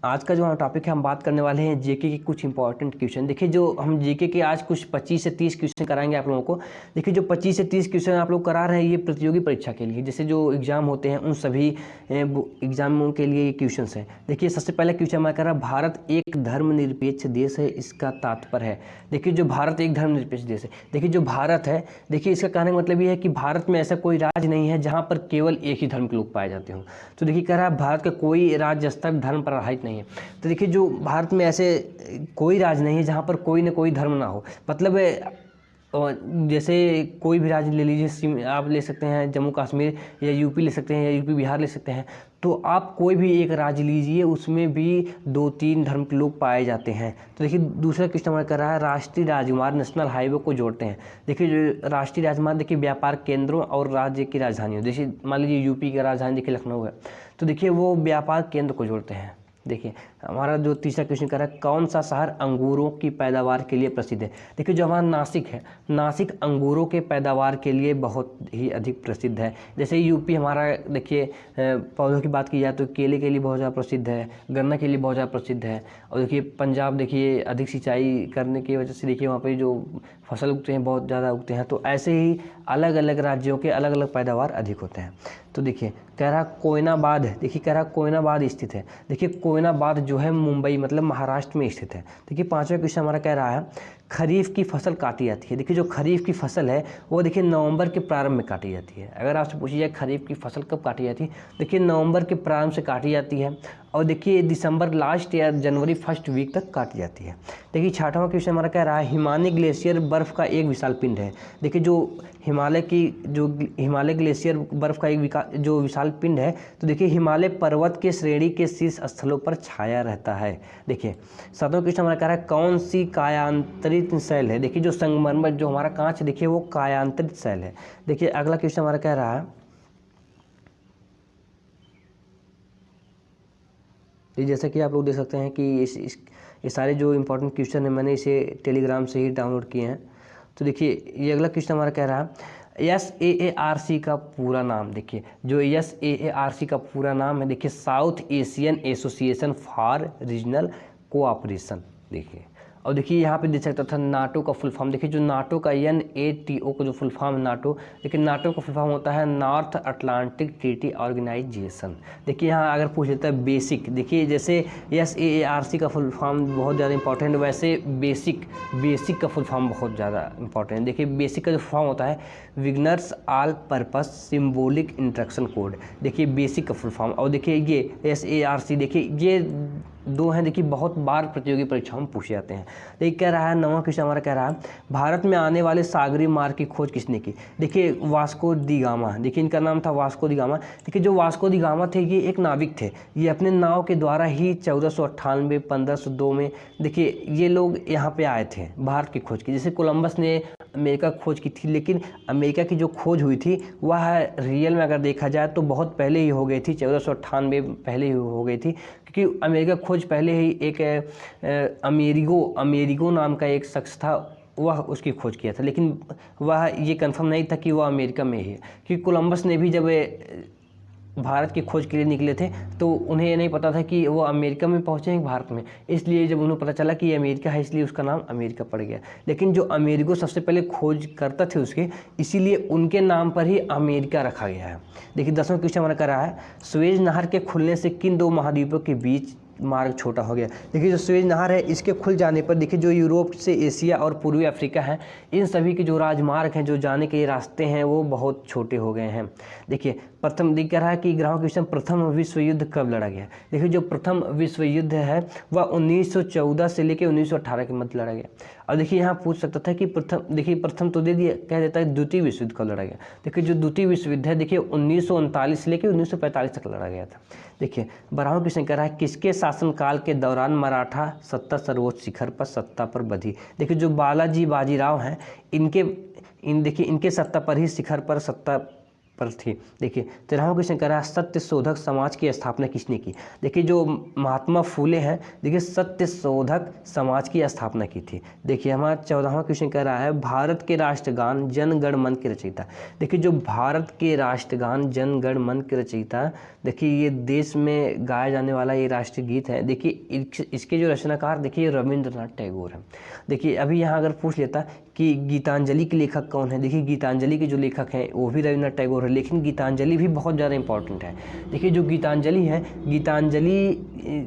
आज का जो हम टॉपिक है, हम बात करने वाले हैं जीके के कुछ इंपॉर्टेंट क्वेश्चन। देखिए जो हम जीके के आज कुछ 25 से 30 क्वेश्चन कराएंगे आप लोगों को। देखिए जो 25 से 30 क्वेश्चन आप लोग करा रहे हैं ये प्रतियोगी परीक्षा के लिए, जैसे जो एग्जाम होते हैं उन सभी एग्जामों के लिए ये क्वेश्चन हैं। देखिए सबसे पहला क्वेश्चन मैं कह रहा, भारत एक धर्मनिरपेक्ष देश है, इसका तात्पर्य है। देखिए जो भारत एक धर्मनिरपेक्ष देश है, देखिए जो भारत है, देखिए इसका कहने का मतलब ये है कि भारत में ऐसा कोई राज्य नहीं है जहाँ पर केवल एक ही धर्म के लोग पाए जाते हों। तो देखिए कह रहा है भारत का कोई राज्य स्तर धर्म पर आधारित नहीं है। तो देखिए जो भारत में ऐसे कोई राज्य नहीं है जहाँ पर कोई ना कोई धर्म ना हो। मतलब जैसे कोई भी राज्य ले लीजिए, आप ले सकते हैं जम्मू कश्मीर या यूपी ले सकते हैं या यूपी बिहार ले सकते हैं। तो आप कोई भी एक राज्य लीजिए, उसमें भी 2-3 धर्म के लोग पाए जाते हैं। तो देखिए दूसरा क्वेश्चन हमारा कर रहा है, राष्ट्रीय राजमार्ग नेशनल हाईवे को जोड़ते हैं। देखिए जो राष्ट्रीय राजमार्ग देखिए व्यापार केंद्रों और राज्य की राजधानियों, जैसे मान लीजिए यूपी की राजधानी देखिए लखनऊ है, तो देखिए वो व्यापार केंद्र को जोड़ते हैं। देखिए हमारा जो तीसरा क्वेश्चन कर रहा है, कौन सा शहर अंगूरों की पैदावार के लिए प्रसिद्ध है। देखिए जो हमारा नासिक है, नासिक अंगूरों के पैदावार के लिए बहुत ही अधिक प्रसिद्ध है। जैसे यूपी हमारा देखिए पौधों की बात की जाए तो केले के लिए बहुत ज़्यादा प्रसिद्ध है, गन्ना के लिए बहुत ज़्यादा प्रसिद्ध है। और देखिए पंजाब देखिए अधिक सिंचाई करने की वजह से देखिए वहाँ पर जो फसल उगते हैं बहुत ज़्यादा उगते हैं। तो ऐसे ही अलग अलग राज्यों के अलग अलग पैदावार अधिक होते हैं। तो देखिए कह रहा कोयनाबाद, देखिए कह रहा कोयनाबाद स्थित है। देखिए कोयनाबाद जो है मुंबई मतलब महाराष्ट्र में स्थित है। देखिए पांचवा क्वेश्चन हमारा कह रहा है, खरीफ की फसल काटी जाती है। देखिए जो खरीफ की फसल है वो देखिए नवंबर के प्रारंभ में काटी जाती है। अगर आपसे पूछी जाए खरीफ की फसल कब काटी जाती है, देखिए नवंबर के प्रारंभ से काटी जाती है और देखिए दिसंबर लास्ट या जनवरी फर्स्ट वीक तक काटी जाती है। देखिए छठवां क्वेश्चन हमारा कह रहा है, हिमालय ग्लेशियर बर्फ का एक विशाल पिंड है। देखिए जो हिमालय ग्लेशियर बर्फ का एक जो विशाल पिंड है, तो देखिए हिमालय पर्वत के श्रेणी के शीर्ष स्थलों पर छाया रहता है। देखिए सातवां क्वेश्चन हमारा कह रहा है, कौन सी कायांतरित शैल है। देखिए जो संगमरमर जो हमारा कांच देखिए वो कायांतरित शैल है। देखिए अगला क्वेश्चन हमारा कह रहा है, जैसा कि आप लोग देख सकते हैं कि ये सारे जो इंपॉर्टेंट क्वेश्चन है मैंने इसे टेलीग्राम से ही डाउनलोड किए हैं। तो देखिए ये अगला क्वेश्चन हमारा कह रहा है, SAARC का पूरा नाम। देखिए जो SAARC का पूरा नाम है, देखिए south Asian association for regional cooperation. देखिए और देखिए यहाँ पे देख सकता था नाटो का फुल फॉर्म। देखिए जो नाटो का NATO का जो फुल फॉर्म है नाटो, देखिए नाटो का फुल फॉर्म होता है नॉर्थ अटलांटिक ट्रीटी ऑर्गेनाइजेशन। देखिए यहाँ अगर पूछ लेता है बेसिक, देखिए जैसे SAARC का फुल फॉर्म बहुत ज़्यादा इंपॉर्टेंट, वैसे बेसिक का फुल फॉर्म बहुत ज़्यादा इंपॉर्टेंट है। देखिए बेसिक का जो फॉर्म होता है beginner's all purpose symbolic instruction code. देखिए बेसिक का फुल फॉर्म। और देखिए ये SARC, देखिए ये दो हैं, देखिए बहुत बार प्रतियोगी परीक्षाओं में पूछे जाते हैं। देखिए कह रहा है, नौवां क्वेश्चन हमारा कह रहा है, भारत में आने वाले सागरीय मार्ग की खोज किसने की। देखिए वास्को दी गामा, देखिए इनका नाम था वास्को दी गामा। देखिए जो वास्को दी गामा थे ये एक नाविक थे, ये अपने नाव के द्वारा ही 1498 1502 में देखिए ये लोग यहाँ पे आए थे भारत की खोज की। जैसे कोलंबस ने अमेरिका खोज की थी, लेकिन अमेरिका की जो खोज हुई थी वह रियल में अगर देखा जाए तो बहुत पहले ही हो गई थी, 1498 पहले ही हो गई थी, क्योंकि अमेरिका खोज पहले ही एक अमेरिगो नाम का एक शख्स था, वह उसकी खोज किया था। लेकिन वह ये कंफर्म नहीं था कि वह अमेरिका में ही है, क्योंकि कोलंबस ने भी जब भारत की खोज के लिए निकले थे तो उन्हें ये नहीं पता था कि वो अमेरिका में पहुँचे हैं भारत में। इसलिए जब उन्हें पता चला कि ये अमेरिका है इसलिए उसका नाम अमेरिका पड़ गया। लेकिन जो अमेरिगो सबसे पहले खोज करता थे उसके, इसीलिए उनके नाम पर ही अमेरिका रखा गया है। देखिए 10वां क्वेश्चन हमारा कर रहा है, सुएज नहर के खुलने से किन दो महाद्वीपों के बीच मार्ग छोटा हो गया। देखिए जो सुएज नहर है इसके खुल जाने पर देखिए जो यूरोप से एशिया और पूर्वी अफ्रीका है, इन सभी के जो राजमार्ग हैं, जो जाने के रास्ते हैं, वो बहुत छोटे हो गए हैं। देखिए प्रथम दिख रहा है कि ग्राहक क्वेश्चन, प्रथम विश्व युद्ध कब लड़ा गया। देखिए जो प्रथम विश्व युद्ध है वह 1914 से लेकर 1918 के मध्य लड़ा गया। और देखिए यहाँ पूछ सकता था कि प्रथम तो दे दिया, कह देता है द्वितीय विश्व युद्ध कब लड़ा गया। देखिए जो द्वितीय विश्व युद्ध है देखिए 1939 से लेकर 1945 तक लड़ा गया था। देखिए 12वां क्वेश्चन कह रहा है, किसके शासनकाल के दौरान मराठा सत्ता सर्वोच्च शिखर पर सत्ता पर बधी। देखिए जो बालाजी बाजीराव हैं इनके सत्ता पर ही शिखर पर सत्ता पर थी। देखिए 13वां क्वेश्चन कह रहा है सत्य शोधक समाज की स्थापना किसने की। देखिए जो महात्मा फूले हैं, देखिए सत्य शोधक समाज की स्थापना की थी। देखिए हमारा 14वां क्वेश्चन कह रहा है भारत के राष्ट्रगान जन गण मन के रचयिता। देखिए जो भारत के राष्ट्रगान जन गण मन के रचयिता, देखिए ये देश में गाया जाने वाला ये राष्ट्रीय गीत है। देखिए इसके जो रचनाकार देखिए रविंद्रनाथ टैगोर हैं। देखिए अभी यहाँ अगर पूछ लेता कि गीतांजलि के लेखक कौन है, देखिए गीतांजलि के जो लेखक हैं वो भी रविंद्रनाथ टैगोर है, लेकिन गीतांजलि भी बहुत ज़्यादा इंपॉर्टेंट है। देखिए जो गीतांजलि है, गीतांजलि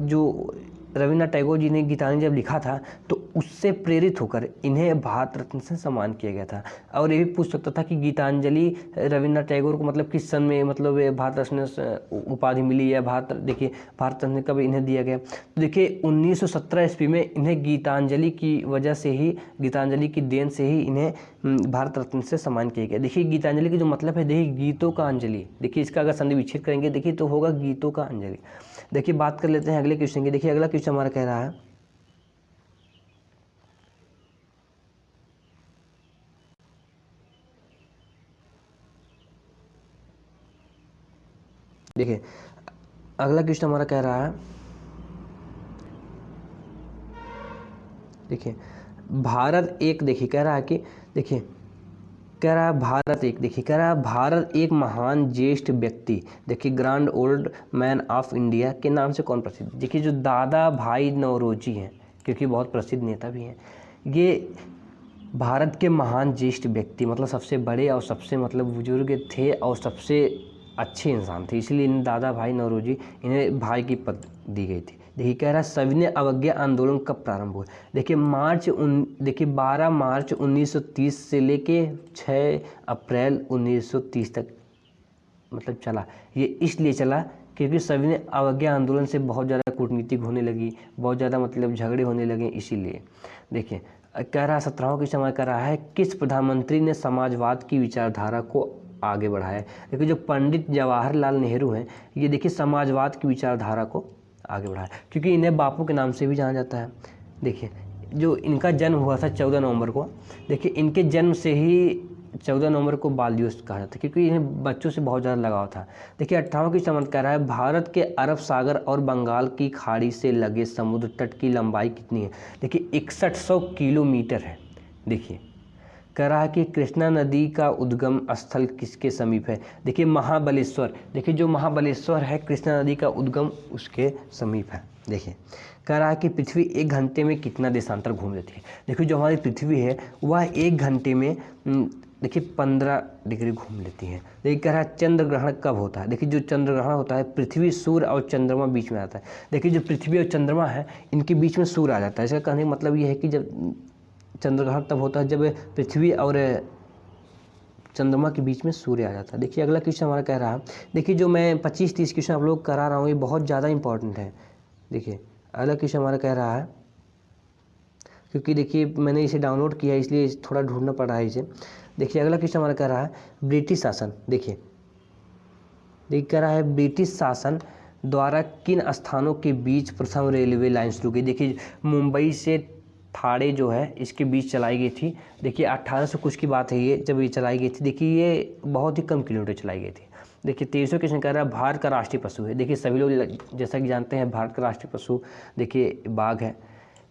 जो रविंद्रनाथ टैगोर जी ने गीतांजलि जब लिखा था तो उससे प्रेरित होकर इन्हें भारत रत्न से सम्मान किया गया था। और ये भी पूछ सकता था कि गीतांजलि रविंद्रनाथ टैगोर को मतलब किस सन में मतलब भारत रत्न उपाधि मिली या देखिए भारत रत्न कब इन्हें दिया गया। तो देखिए 1917 ईस्वी में इन्हें गीतांजलि की वजह से ही, गीतांजलि की देन से ही इन्हें भारत रत्न से सम्मान किया गया। देखिए गीतांजलि की जो मतलब है, देखिए गीतों का अंजलि, देखिए इसका अगर संधि विच्छेद करेंगे देखिए तो होगा गीतों का अंजलि। देखिए बात कर लेते हैं अगले क्वेश्चन की। देखिए अगला क्वेश्चन हमारा कह रहा है देखिए अगला क्वेश्चन हमारा कह रहा है, देखिए भारत एक, देखिए कह रहा है कि देखिए कह रहा है भारत एक, देखिए कह रहा है भारत एक महान ज्येष्ठ व्यक्ति, देखिए grand old man of India के नाम से कौन प्रसिद्ध। देखिए जो दादा भाई नौरोजी हैं, क्योंकि बहुत प्रसिद्ध नेता भी हैं, ये भारत के महान ज्येष्ठ व्यक्ति मतलब सबसे बड़े और सबसे मतलब बुजुर्ग थे और सबसे अच्छे इंसान थे, इसलिए इन दादा भाई नौरोजी इन्हें भाई की पद दी गई थी। देखिए कह रहा है सविनय अवज्ञा आंदोलन कब प्रारंभ हुआ। देखिए 12 मार्च 1930 से लेके 6 अप्रैल 1930 तक मतलब चला। ये इसलिए चला क्योंकि सविनय अवज्ञा आंदोलन से बहुत ज़्यादा कूटनीति होने लगी, बहुत ज़्यादा मतलब झगड़े होने लगे, इसीलिए। देखिए कह रहा है 17वां क्वेश्चन हमारा कह रहा है किस प्रधानमंत्री ने समाजवाद की विचारधारा को आगे बढ़ाया। देखिए जो पंडित जवाहरलाल नेहरू हैं, ये देखिए समाजवाद की विचारधारा को आगे बढ़ाया, क्योंकि इन्हें बापू के नाम से भी जाना जाता है। देखिए जो इनका जन्म हुआ था 14 नवंबर को, देखिए इनके जन्म से ही 14 नवंबर को बाल दिवस कहा जाता है, क्योंकि इन्हें बच्चों से बहुत ज़्यादा लगाव था। देखिए 58वां क्वेश्चन हमारा कह रहा है भारत के अरब सागर और बंगाल की खाड़ी से लगे समुद्र तट की लंबाई कितनी है। देखिए 6100 किलोमीटर है। देखिए कह रहा है कि कृष्णा नदी का उद्गम स्थल किसके समीप है। देखिए महाबलेश्वर, देखिए जो महाबलेश्वर है कृष्णा नदी का उद्गम उसके समीप है। देखिए कह रहा है कि पृथ्वी 1 घंटे में कितना देशांतर घूम लेती है। देखिए जो हमारी पृथ्वी है वह 1 घंटे में देखिए 15 डिग्री घूम लेती है। देखिए कह रहा है चंद्र ग्रहण कब होता है। देखिए जो चंद्र ग्रहण होता है पृथ्वी सूर्य और चंद्रमा बीच में आता है। देखिए जो पृथ्वी और चंद्रमा है इनके बीच में सूर्य आ जाता है। इसका कहने का मतलब ये है कि जब चंद्र ग्रहण तब होता है जब पृथ्वी और चंद्रमा के बीच में सूर्य आ जाता है। देखिए अगला क्वेश्चन हमारा कह रहा है, देखिए जो मैं 25-30 क्वेश्चन आप लोग करा रहा हूँ ये बहुत ज़्यादा इंपॉर्टेंट है। देखिए अगला क्वेश्चन हमारा कह रहा है, क्योंकि देखिए मैंने इसे डाउनलोड किया है इसलिए थोड़ा ढूंढना पड़ रहा है इसे। देखिए अगला क्वेश्चन हमारा कह रहा है ब्रिटिश शासन। देखिए कह रहा है ब्रिटिश शासन द्वारा किन स्थानों के बीच प्रथम रेलवे लाइन शुरू की। देखिए मुंबई से ठाणे जो है इसके बीच चलाई गई थी। देखिए 1800 कुछ की बात है ये जब ये चलाई गई थी। देखिए ये बहुत ही कम किलोमीटर चलाई गई थी। देखिए 23वां क्वेश्चन कह रहा है भारत का राष्ट्रीय पशु है। देखिए सभी लोग जैसा कि जानते हैं भारत का राष्ट्रीय पशु देखिए बाघ है।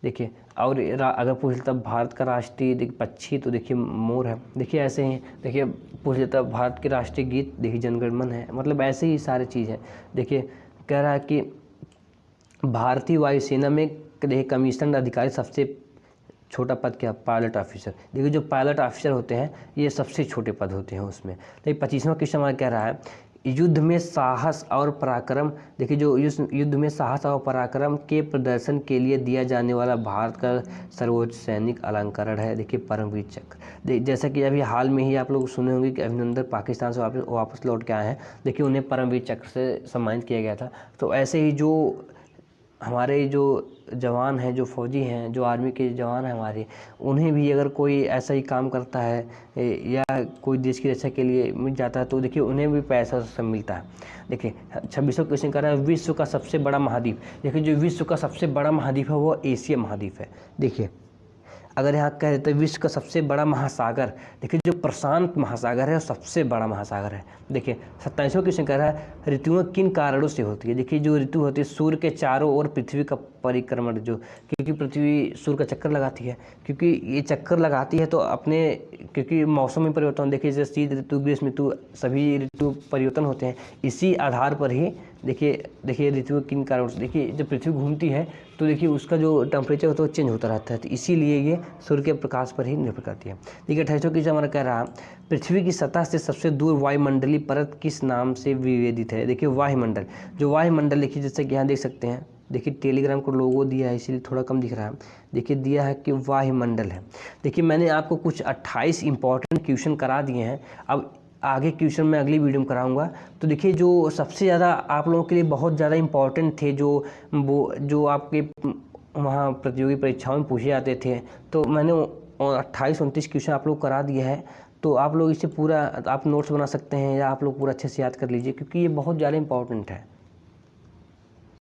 देखिए और अगर पूछ लेता भारत का राष्ट्रीय पक्षी तो देखिए मोर है। देखिए ऐसे ही देखिए पूछ लेता भारत के राष्ट्रीय गीत देखिए जनगण मन है। मतलब ऐसे ही सारी चीज़ है। देखिए कह रहा है कि भारतीय वायुसेना में देखिए कमीशन अधिकारी सबसे छोटा पद क्या, पायलट ऑफिसर। देखिए जो पायलट ऑफिसर होते हैं ये सबसे छोटे पद होते हैं उसमें। देखिए 25वां क्वेश्चन हमारा कह रहा है युद्ध में साहस और पराक्रम। देखिए जो युद्ध में साहस और पराक्रम के प्रदर्शन के लिए दिया जाने वाला भारत का सर्वोच्च सैनिक अलंकरण है देखिए परमवीर चक्र। जैसा कि अभी हाल में ही आप लोग सुने होंगे कि अभिनंदन पाकिस्तान से वापस लौट के आए हैं। देखिए उन्हें परमवीर चक्र से सम्मानित किया गया था। तो ऐसे ही जो हमारे जो जवान हैं, जो फौजी हैं, जो आर्मी के जवान हैं हमारे, उन्हें भी अगर कोई ऐसा ही काम करता है या कोई देश की रक्षा के लिए मिल जाता है तो देखिए उन्हें भी पैसा सब मिलता है। देखिए 26वां क्वेश्चन कर रहा है विश्व का सबसे बड़ा महाद्वीप। देखिए जो विश्व का सबसे बड़ा महाद्वीप है वो एशिया महाद्वीप है। देखिए अगर यहाँ कह देते विश्व का सबसे बड़ा महासागर, देखिए जो प्रशांत महासागर है वो सबसे बड़ा महासागर है। देखिए 27वां क्वेश्चन कह रहा है ऋतुएं किन कारणों से होती है। देखिए जो ऋतु होती है सूर्य के चारों ओर पृथ्वी का परिक्रमण, जो क्योंकि पृथ्वी सूर्य का चक्कर लगाती है, क्योंकि ये चक्कर लगाती है तो अपने क्योंकि मौसम में परिवर्तन, देखिए जैसे शीत ऋतु, ग्रीष्म ऋतु, सभी ऋतु परिवर्तन होते हैं। इसी आधार पर ही देखिए ऋतु किन कारणों से, देखिए जब पृथ्वी घूमती है तो देखिए उसका जो टेम्परेचर होता है वो चेंज होता रहता है, तो इसीलिए ये सूर्य के प्रकाश पर ही निर्भर करती है। देखिए 28वां क्वेश्चन हमारा कह रहा पृथ्वी की सतह से सबसे दूर वायुमंडलीय परत किस नाम से विभेदित है। देखिए वायुमंडल, जो वायुमंडल देखिए जैसे कि यहाँ देख सकते हैं, देखिए टेलीग्राम को लोगो दिया है इसीलिए थोड़ा कम दिख रहा है। देखिए दिया है कि वायुमंडल है। देखिए मैंने आपको कुछ 28 इंपॉर्टेंट क्वेश्चन करा दिए हैं, अब आगे क्वेश्चन मैं अगली वीडियो में कराऊंगा। तो देखिए जो सबसे ज़्यादा आप लोगों के लिए बहुत ज़्यादा इंपॉर्टेंट थे, जो आपके वहाँ प्रतियोगी परीक्षाओं में पूछे जाते थे, तो मैंने 28-29 क्वेश्चन आप लोग करा दिया है। तो आप लोग इसे पूरा आप नोट्स बना सकते हैं या आप लोग पूरा अच्छे से याद कर लीजिए, क्योंकि ये बहुत ज़्यादा इंपॉर्टेंट है।